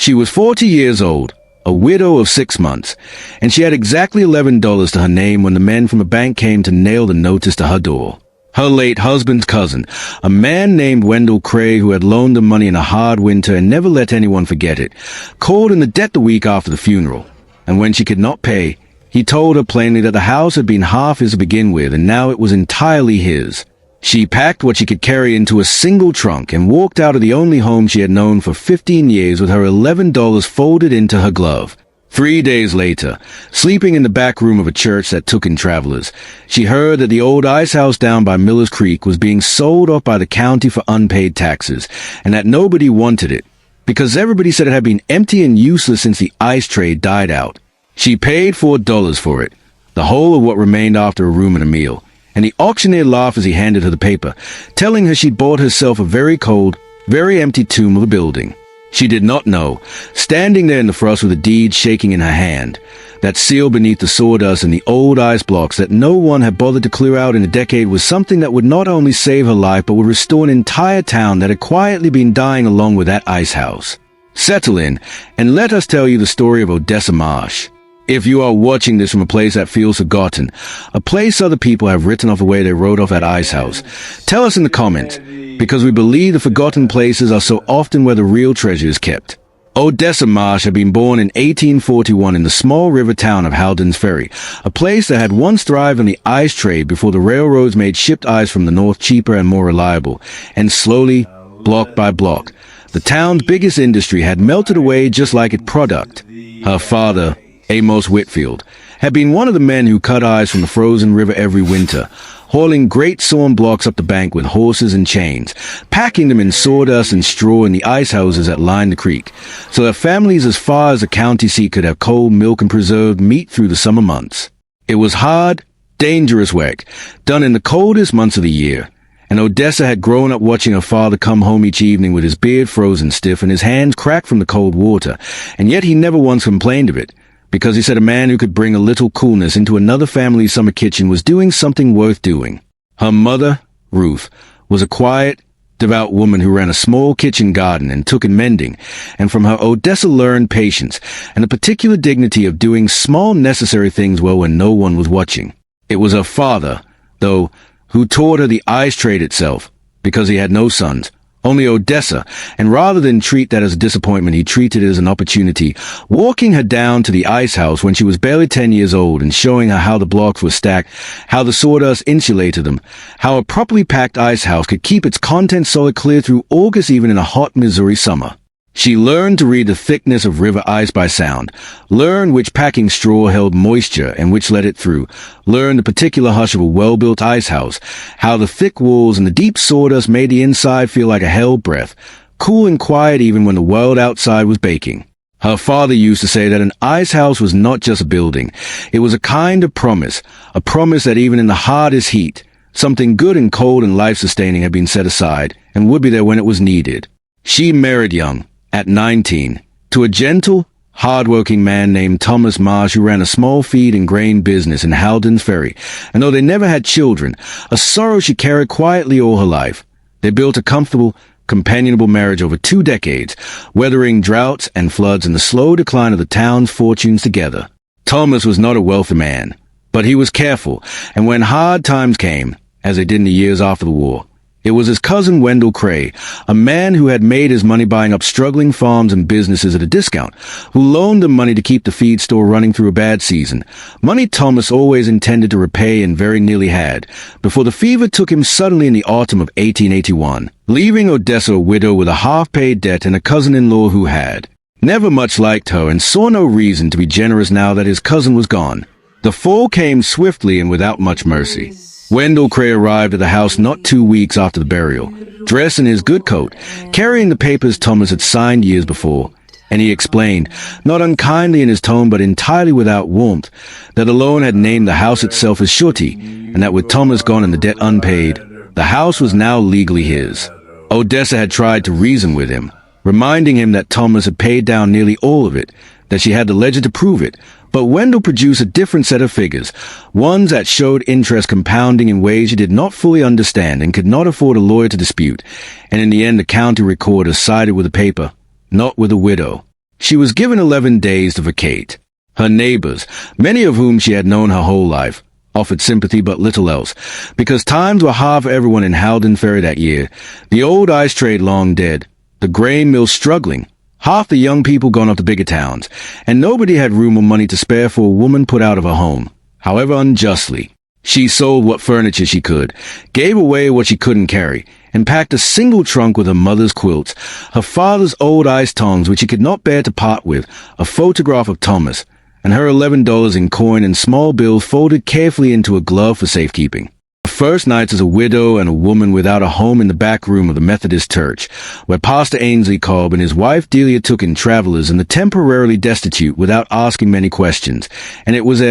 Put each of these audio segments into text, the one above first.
She was 40 years old, a widow of 6 months, and she had exactly $11 to her name when the men from a bank came to nail the notice to her door. Her late husband's cousin, a man named Wendell Cray who had loaned them money in a hard winter and never let anyone forget it, called in the debt the week after the funeral, and when she could not pay, he told her plainly that the house had been half his to begin with and now it was entirely his. She packed what she could carry into a single trunk and walked out of the only home she had known for 15 years with her $11 folded into her glove. 3 days later, sleeping in the back room of a church that took in travelers, she heard that the old Icehouse down by Miller's Creek was being sold off by the county for unpaid taxes, and that nobody wanted it, because everybody said it had been empty and useless since the ice trade died out. She paid $4 for it, the whole of what remained after a room and a meal, and the auctioneer laughed as he handed her the paper, telling her she'd bought herself a very cold, very empty tomb of a building. She did not know, standing there in the frost with the deed shaking in her hand, that sealed beneath the sawdust and the old ice blocks that no one had bothered to clear out in a decade was something that would not only save her life but would restore an entire town that had quietly been dying along with that ice house. Settle in, and let us tell you the story of Odessa Marsh. If you are watching this from a place that feels forgotten, a place other people have written off the way they wrote off that Icehouse, tell us in the comments, because we believe the forgotten places are so often where the real treasure is kept. Odessa Marsh had been born in 1841 in the small river town of Halden's Ferry, a place that had once thrived on the ice trade before the railroads made shipped ice from the north cheaper and more reliable, and slowly, block by block, the town's biggest industry had melted away just like its product. Her father, Amos Whitfield, had been one of the men who cut ice from the frozen river every winter, hauling great sawn blocks up the bank with horses and chains, packing them in sawdust and straw in the ice houses that lined the creek, so that families as far as the county seat could have cold milk and preserved meat through the summer months. It was hard, dangerous work, done in the coldest months of the year, and Odessa had grown up watching her father come home each evening with his beard frozen stiff and his hands cracked from the cold water, and yet he never once complained of it, because he said a man who could bring a little coolness into another family's summer kitchen was doing something worth doing. Her mother, Ruth, was a quiet, devout woman who ran a small kitchen garden and took in mending, and from her Odessa learned patience and the particular dignity of doing small necessary things well when no one was watching. It was her father, though, who taught her the ice trade itself, because he had no sons, only Odessa, and rather than treat that as a disappointment, he treated it as an opportunity, walking her down to the ice house when she was barely 10 years old and showing her how the blocks were stacked, how the sawdust insulated them, how a properly packed ice house could keep its contents solid clear through August even in a hot Missouri summer. She learned to read the thickness of river ice by sound, learned which packing straw held moisture and which let it through, learned the particular hush of a well-built ice house, how the thick walls and the deep sawdust made the inside feel like a held breath, cool and quiet even when the world outside was baking. Her father used to say that an ice house was not just a building, it was a kind of promise, a promise that even in the hardest heat, something good and cold and life-sustaining had been set aside and would be there when it was needed. She married young, at 19, to a gentle, hard-working man named Thomas Marsh who ran a small feed and grain business in Halden's Ferry, and though they never had children, a sorrow she carried quietly all her life. They built a comfortable, companionable marriage over 2 decades, weathering droughts and floods and the slow decline of the town's fortunes together. Thomas was not a wealthy man, but he was careful, and when hard times came, as they did in the years after the war, it was his cousin Wendell Cray, a man who had made his money buying up struggling farms and businesses at a discount, who loaned them money to keep the feed store running through a bad season, money Thomas always intended to repay and very nearly had, before the fever took him suddenly in the autumn of 1881, leaving Odessa a widow with a half-paid debt and a cousin-in-law who had never much liked her and saw no reason to be generous now that his cousin was gone. The fall came swiftly and without much mercy. Wendell Cray arrived at the house not 2 weeks after the burial, dressed in his good coat, carrying the papers Thomas had signed years before, and he explained, not unkindly in his tone but entirely without warmth, that the loan had named the house itself as surety, and that with Thomas gone and the debt unpaid, the house was now legally his. Odessa had tried to reason with him, reminding him that Thomas had paid down nearly all of it, that she had the ledger to prove it, but Wendell produced a different set of figures, ones that showed interest compounding in ways he did not fully understand and could not afford a lawyer to dispute, and in the end the county recorder sided with the paper, not with the widow. She was given 11 days to vacate. Her neighbors, many of whom she had known her whole life, offered sympathy but little else, because times were hard for everyone in Haldon Ferry that year. The old ice trade long dead, the grain mill struggling, half the young people gone off to bigger towns, and nobody had room or money to spare for a woman put out of her home, however unjustly. She sold what furniture she could, gave away what she couldn't carry, and packed a single trunk with her mother's quilts, her father's old ice tongs which he could not bear to part with, a photograph of Thomas, and her $11 in coin and small bills folded carefully into a glove for safekeeping. Her first nights as a widow and a woman without a home in the back room of the Methodist Church, where Pastor Ainsley Cobb and his wife Delia took in travelers and the temporarily destitute without asking many questions, and it was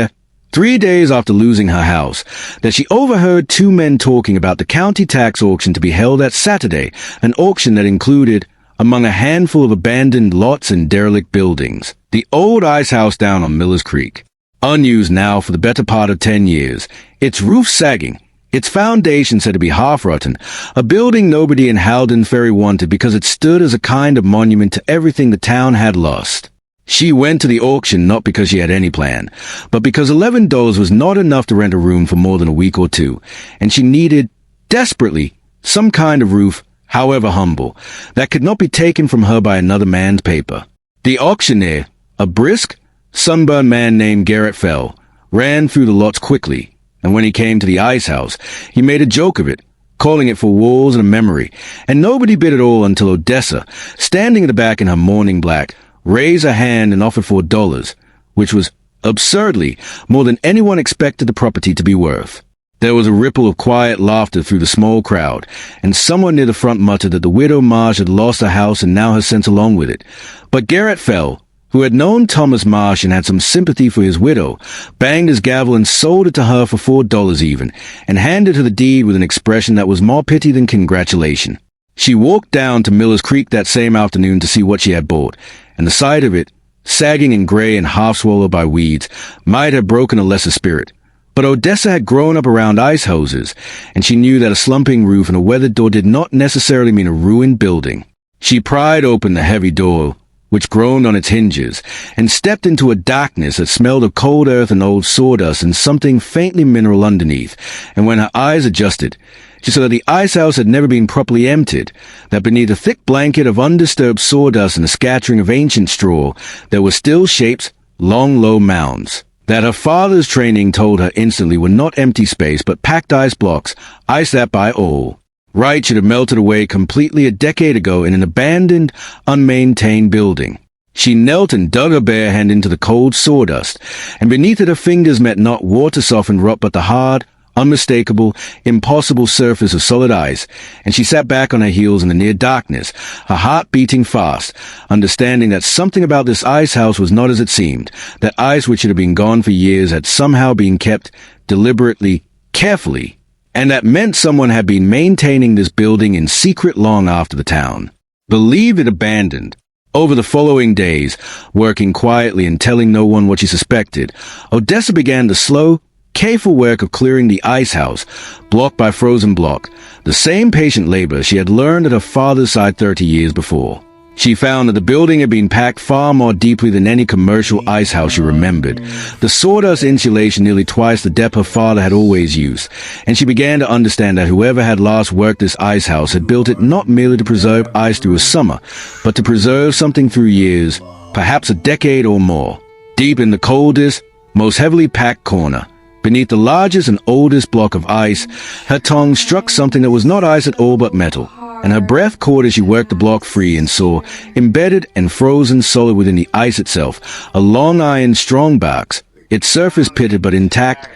3 days after losing her house, that she overheard two men talking about the county tax auction to be held that Saturday, an auction that included, among a handful of abandoned lots and derelict buildings, the old Icehouse down on Miller's Creek. Unused now for the better part of 10 years, its roof sagging, its foundation said to be half-rotten, a building nobody in Haldon Ferry wanted because it stood as a kind of monument to everything the town had lost. She went to the auction not because she had any plan, but because $11 was not enough to rent a room for more than a week or two, and she needed, desperately, some kind of roof, however humble, that could not be taken from her by another man's paper. The auctioneer, a brisk, sunburned man named Garrett Fell, ran through the lots quickly, and when he came to the Icehouse, he made a joke of it, calling it for walls and a memory, and nobody bid at all until Odessa, standing at the back in her mourning black, raised a hand and offered $4, which was, absurdly, more than anyone expected the property to be worth. There was a ripple of quiet laughter through the small crowd, and someone near the front muttered that the widow Marsh had lost her house and now her sense along with it. But Garrett Fell, who had known Thomas Marsh and had some sympathy for his widow, banged his gavel and sold it to her for $4 even, and handed her the deed with an expression that was more pity than congratulation. She walked down to Miller's Creek that same afternoon to see what she had bought, and the sight of it, sagging and gray and half-swallowed by weeds, might have broken a lesser spirit. But Odessa had grown up around ice hoses, and she knew that a slumping roof and a weathered door did not necessarily mean a ruined building. She pried open the heavy door, which groaned on its hinges, and stepped into a darkness that smelled of cold earth and old sawdust and something faintly mineral underneath, and when her eyes adjusted, she saw that the icehouse had never been properly emptied, that beneath a thick blanket of undisturbed sawdust and a scattering of ancient straw, there were still shapes, long low mounds, that her father's training told her instantly were not empty space but packed ice blocks, ice that by all right should have melted away completely a decade ago in an abandoned, unmaintained building. She knelt and dug her bare hand into the cold sawdust, and beneath it her fingers met not water-softened rock but the hard, unmistakable, impossible surface of solid ice, and she sat back on her heels in the near darkness, her heart beating fast, understanding that something about this ice house was not as it seemed, that ice which had been gone for years had somehow been kept deliberately, carefully, and that meant someone had been maintaining this building in secret long after the town believed it abandoned. Over the following days, working quietly and telling no one what she suspected, Odessa began the slow, careful work of clearing the icehouse, block by frozen block, the same patient labor she had learned at her father's side 30 years before. She found that the building had been packed far more deeply than any commercial icehouse she remembered, the sawdust insulation nearly twice the depth her father had always used, and she began to understand that whoever had last worked this icehouse had built it not merely to preserve ice through a summer, but to preserve something through years, perhaps a decade or more. Deep in the coldest, most heavily packed corner, beneath the largest and oldest block of ice, her tongue struck something that was not ice at all but metal, and her breath caught as she worked the block free and saw, embedded and frozen solid within the ice itself, a long iron strong box, its surface pitted but intact,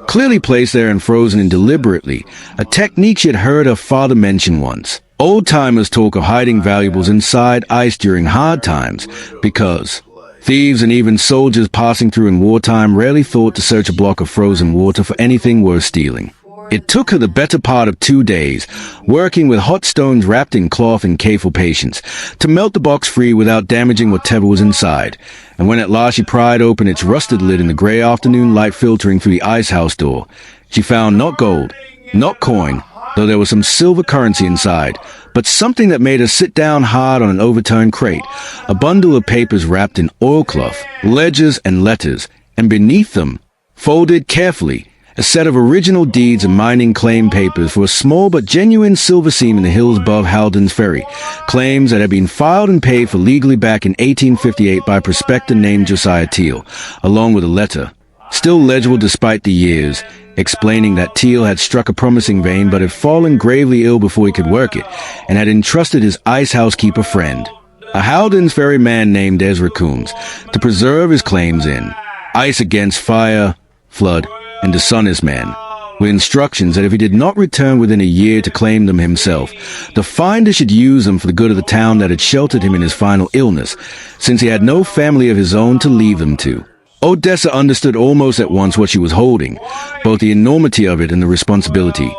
clearly placed there and frozen in deliberately, a technique she had heard her father mention once. Old-timers talk of hiding valuables inside ice during hard times, because thieves and even soldiers passing through in wartime rarely thought to search a block of frozen water for anything worth stealing. It took her the better part of 2 days, working with hot stones wrapped in cloth and careful patience, to melt the box free without damaging whatever was inside. And when at last she pried open its rusted lid in the gray afternoon light filtering through the icehouse door, she found not gold, not coin, though there was some silver currency inside, but something that made her sit down hard on an overturned crate, a bundle of papers wrapped in oilcloth, ledgers and letters, and beneath them, folded carefully, a set of original deeds and mining claim papers for a small but genuine silver seam in the hills above Halden's Ferry, claims that had been filed and paid for legally back in 1858 by a prospector named Josiah Teal, along with a letter, still legible despite the years, explaining that Teal had struck a promising vein but had fallen gravely ill before he could work it, and had entrusted his Icehouse keeper friend, a Halden's Ferry man named Ezra Coombs, to preserve his claims in ice against fire, flood, and dishonest man, with instructions that if he did not return within a year to claim them himself, the finder should use them for the good of the town that had sheltered him in his final illness, since he had no family of his own to leave them to. Odessa understood almost at once what she was holding, both the enormity of it and the responsibility,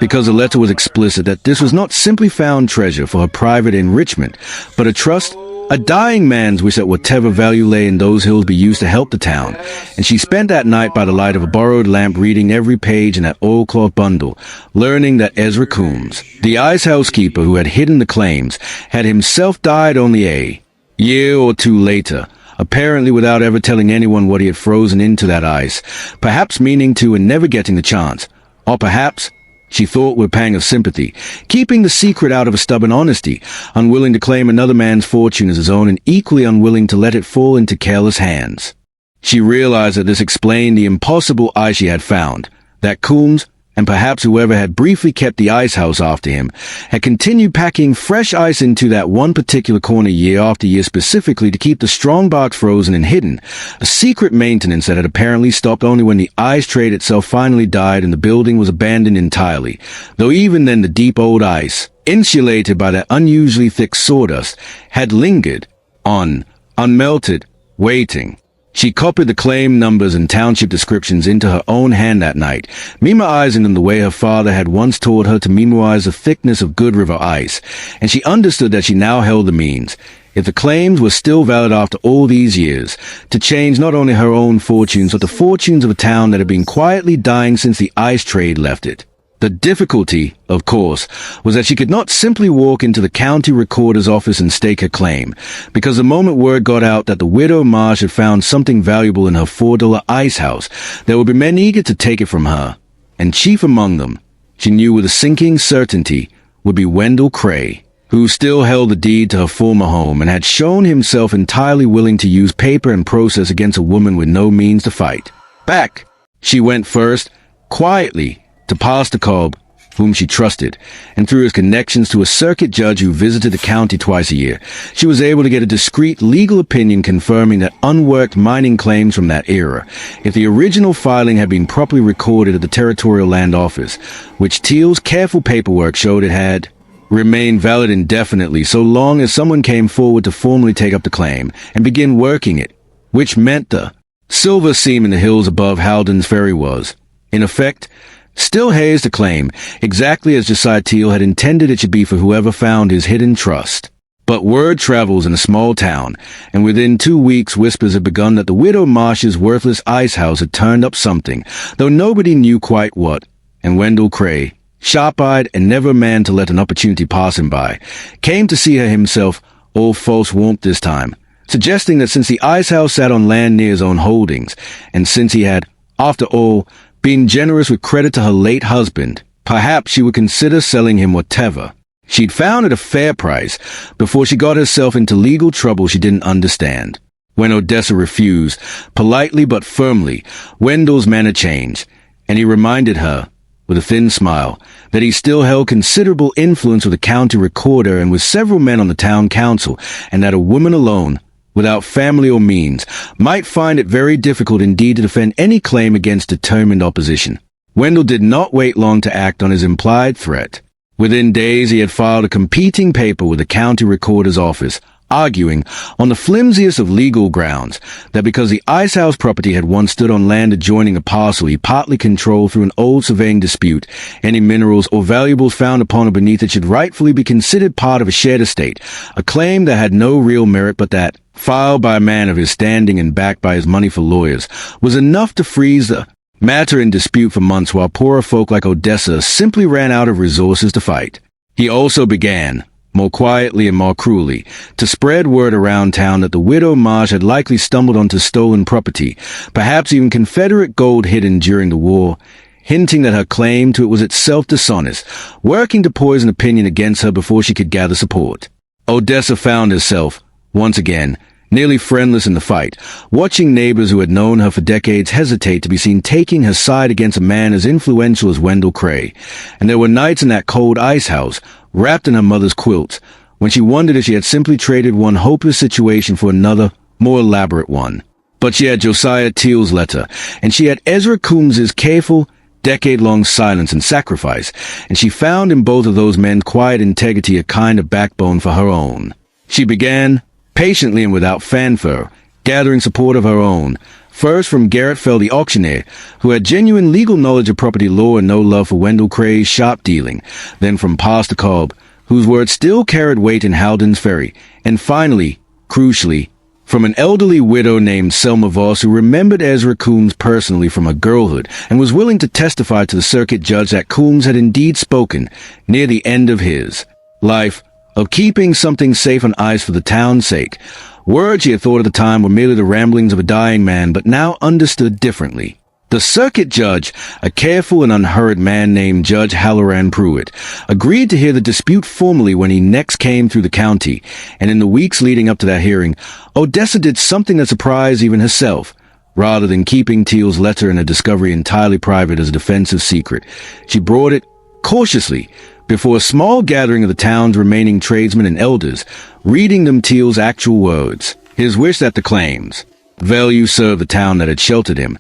because the letter was explicit that this was not simply found treasure for her private enrichment, but a trust, a dying man's wish that whatever value lay in those hills be used to help the town, and she spent that night by the light of a borrowed lamp reading every page in that oilcloth bundle, learning that Ezra Coombs, the Icehouse keeper who had hidden the claims, had himself died only a year or two later, apparently without ever telling anyone what he had frozen into that ice, perhaps meaning to and never getting the chance, or perhaps, she thought with a pang of sympathy, keeping the secret out of a stubborn honesty, unwilling to claim another man's fortune as his own and equally unwilling to let it fall into careless hands. She realized that this explained the impossible ice she had found, that Coombs, and perhaps whoever had briefly kept the Icehouse after him, had continued packing fresh ice into that one particular corner year after year specifically to keep the strong box frozen and hidden, a secret maintenance that had apparently stopped only when the ice trade itself finally died and the building was abandoned entirely, though even then the deep old ice, insulated by that unusually thick sawdust, had lingered on, unmelted, waiting. She copied the claim numbers and township descriptions into her own hand that night, memorizing them the way her father had once taught her to memorize the thickness of good river ice, and she understood that she now held the means, if the claims were still valid after all these years, to change not only her own fortunes but the fortunes of a town that had been quietly dying since the ice trade left it. The difficulty, of course, was that she could not simply walk into the county recorder's office and stake her claim, because the moment word got out that the widow Marsh had found something valuable in her $4 Icehouse, there would be men eager to take it from her, and chief among them, she knew with a sinking certainty, would be Wendell Cray, who still held the deed to her former home and had shown himself entirely willing to use paper and process against a woman with no means to fight. Back, she went first, quietly, to Pastor Cobb, whom she trusted, and through his connections to a circuit judge who visited the county twice a year, she was able to get a discreet legal opinion confirming that unworked mining claims from that era, if the original filing had been properly recorded at the Territorial Land Office, which Teal's careful paperwork showed it had, remained valid indefinitely so long as someone came forward to formally take up the claim and begin working it, which meant the silver seam in the hills above Halden's Ferry was, in effect, still hazed the claim, exactly as Josiah Teal had intended it should be for whoever found his hidden trust. But word travels in a small town, and within 2 weeks whispers had begun that the widow Marsh's worthless Icehouse had turned up something, though nobody knew quite what, and Wendell Cray, sharp-eyed and never a man to let an opportunity pass him by, came to see her himself, all false warmth this time, suggesting that since the Icehouse sat on land near his own holdings, and since he had, after all, been generous with credit to her late husband, perhaps she would consider selling him whatever she'd found at a fair price before she got herself into legal trouble she didn't understand. When Odessa refused, politely but firmly, Wendell's manner changed, and he reminded her, with a thin smile, that he still held considerable influence with the county recorder and with several men on the town council, and that a woman alone, without family or means, might find it very difficult indeed to defend any claim against determined opposition. Wendell did not wait long to act on his implied threat. Within days he had filed a competing paper with the county recorder's office, arguing, on the flimsiest of legal grounds, that because the Icehouse property had once stood on land adjoining a parcel he partly controlled through an old surveying dispute, any minerals or valuables found upon or beneath it should rightfully be considered part of a shared estate, a claim that had no real merit but that, filed by a man of his standing and backed by his money for lawyers, was enough to freeze the matter in dispute for months while poorer folk like Odessa simply ran out of resources to fight. He also began, more quietly and more cruelly, to spread word around town that the widow Marsh had likely stumbled onto stolen property, perhaps even Confederate gold hidden during the war, hinting that her claim to it was itself dishonest, working to poison opinion against her before she could gather support. Odessa found herself, once again, nearly friendless in the fight, watching neighbors who had known her for decades hesitate to be seen taking her side against a man as influential as Wendell Cray. And there were nights in that cold Icehouse, wrapped in her mother's quilts, when she wondered if she had simply traded one hopeless situation for another, more elaborate one. But she had Josiah Teal's letter, and she had Ezra Coombs's careful, decade-long silence and sacrifice, and she found in both of those men's quiet integrity a kind of backbone for her own. She began, patiently and without fanfare, gathering support of her own, first from Garrett Fell the auctioneer, who had genuine legal knowledge of property law and no love for Wendell Cray's sharp dealing, then from Pastor Cobb, whose words still carried weight in Howden's Ferry, and finally, crucially, from an elderly widow named Selma Voss who remembered Ezra Coombs personally from her girlhood and was willing to testify to the circuit judge that Coombs had indeed spoken, near the end of his life, of keeping something safe on ice for the town's sake. Words she had thought at the time were merely the ramblings of a dying man, but now understood differently. The circuit judge, a careful and unhurried man named Judge Halloran Pruitt, agreed to hear the dispute formally when he next came through the county, and in the weeks leading up to that hearing, Odessa did something that surprised even herself. Rather than keeping Teal's letter and her discovery entirely private as a defensive secret, she brought it, cautiously, before a small gathering of the town's remaining tradesmen and elders, reading them Teal's actual words, his wish that the claims value serve the town that had sheltered him,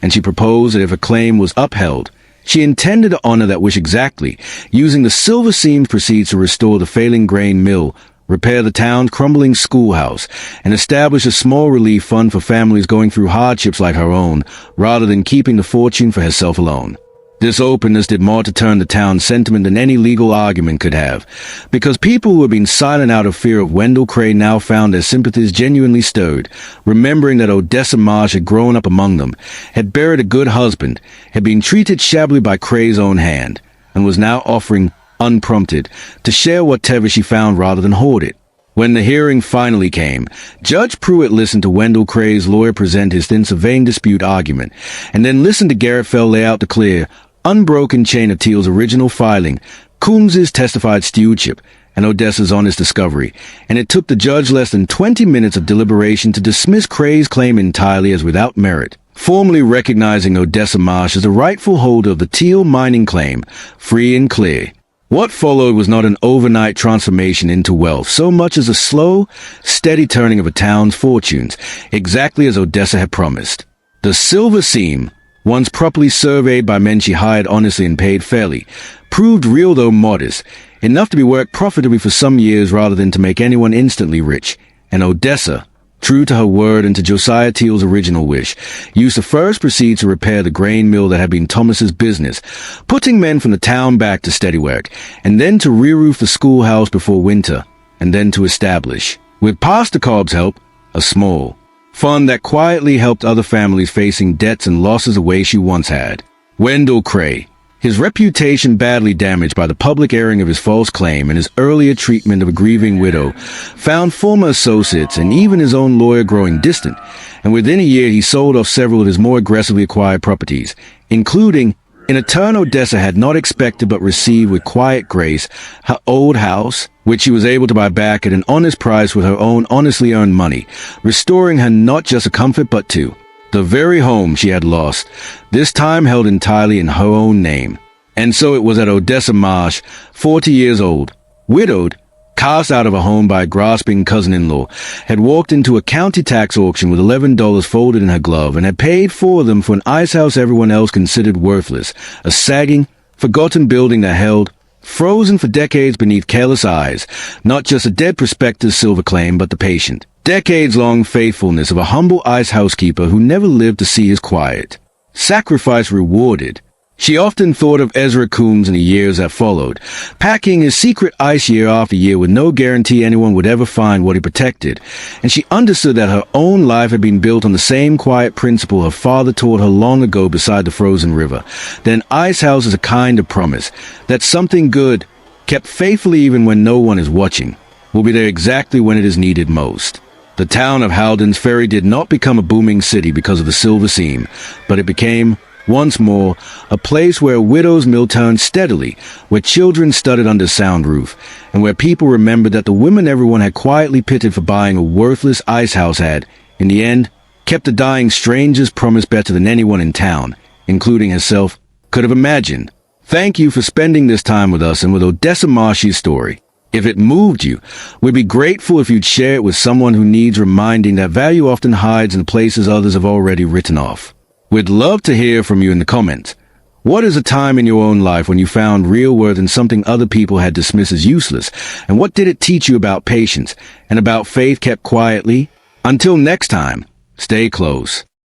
and she proposed that if a claim was upheld, she intended to honor that wish exactly, using the silver seamed proceeds to restore the failing grain mill, repair the town's crumbling schoolhouse, and establish a small relief fund for families going through hardships like her own, rather than keeping the fortune for herself alone. This openness did more to turn the town's sentiment than any legal argument could have, because people who had been silent out of fear of Wendell Cray now found their sympathies genuinely stirred, remembering that Odessa Marsh had grown up among them, had buried a good husband, had been treated shabbily by Cray's own hand, and was now offering, unprompted, to share whatever she found rather than hoard it. When the hearing finally came, Judge Pruitt listened to Wendell Cray's lawyer present his thin surveying dispute argument, and then listened to Garrett Fell lay out the clear, unbroken chain of Teal's original filing, Coombs's testified stewardship, and Odessa's honest discovery, and it took the judge less than 20 minutes of deliberation to dismiss Cray's claim entirely as without merit, formally recognizing Odessa Marsh as the rightful holder of the Teal mining claim, free and clear. What followed was not an overnight transformation into wealth, so much as a slow, steady turning of a town's fortunes, exactly as Odessa had promised. The silver seam, once properly surveyed by men she hired honestly and paid fairly, proved real though modest, enough to be worked profitably for some years rather than to make anyone instantly rich, and Odessa, true to her word and to Josiah Teal's original wish, used the first proceeds to repair the grain mill that had been Thomas's business, putting men from the town back to steady work, and then to re-roof the schoolhouse before winter, and then to establish, with Pastor Cobb's help, a small fund that quietly helped other families facing debts and losses the way she once had. Wendell Cray, his reputation badly damaged by the public airing of his false claim and his earlier treatment of a grieving widow, found former associates and even his own lawyer growing distant, and within a year he sold off several of his more aggressively acquired properties, including, in a turn Odessa had not expected but received with quiet grace, her old house, which she was able to buy back at an honest price with her own honestly earned money, restoring her not just a comfort but to the very home she had lost, this time held entirely in her own name. And so it was that Odessa Marsh, 40 years old, widowed, cast out of a home by a grasping cousin-in-law, had walked into a county tax auction with $11 folded in her glove and had paid for them for an icehouse everyone else considered worthless, a sagging, forgotten building that held, frozen for decades beneath careless eyes, not just a dead prospector's silver claim but the patient, decades-long faithfulness of a humble ice housekeeper who never lived to see his quiet sacrifice rewarded, She often thought of Ezra Coombs in the years that followed, packing his secret ice year after year with no guarantee anyone would ever find what he protected, and she understood that her own life had been built on the same quiet principle her father taught her long ago beside the frozen river. Then Icehouse is a kind of promise that something good, kept faithfully even when no one is watching, will be there exactly when it is needed most. The town of Haldon's Ferry did not become a booming city because of the silver seam, but it became, once more, a place where a widow's mill turned steadily, where children studied under sound roof, and where people remembered that the women everyone had quietly pitied for buying a worthless icehouse had, in the end, kept the dying stranger's promise better than anyone in town, including herself, could have imagined. Thank you for spending this time with us and with Odessa Marshy's story. If it moved you, we'd be grateful if you'd share it with someone who needs reminding that value often hides in places others have already written off. We'd love to hear from you in the comments. What is a time in your own life when you found real worth in something other people had dismissed as useless? And what did it teach you about patience and about faith kept quietly? Until next time, stay close.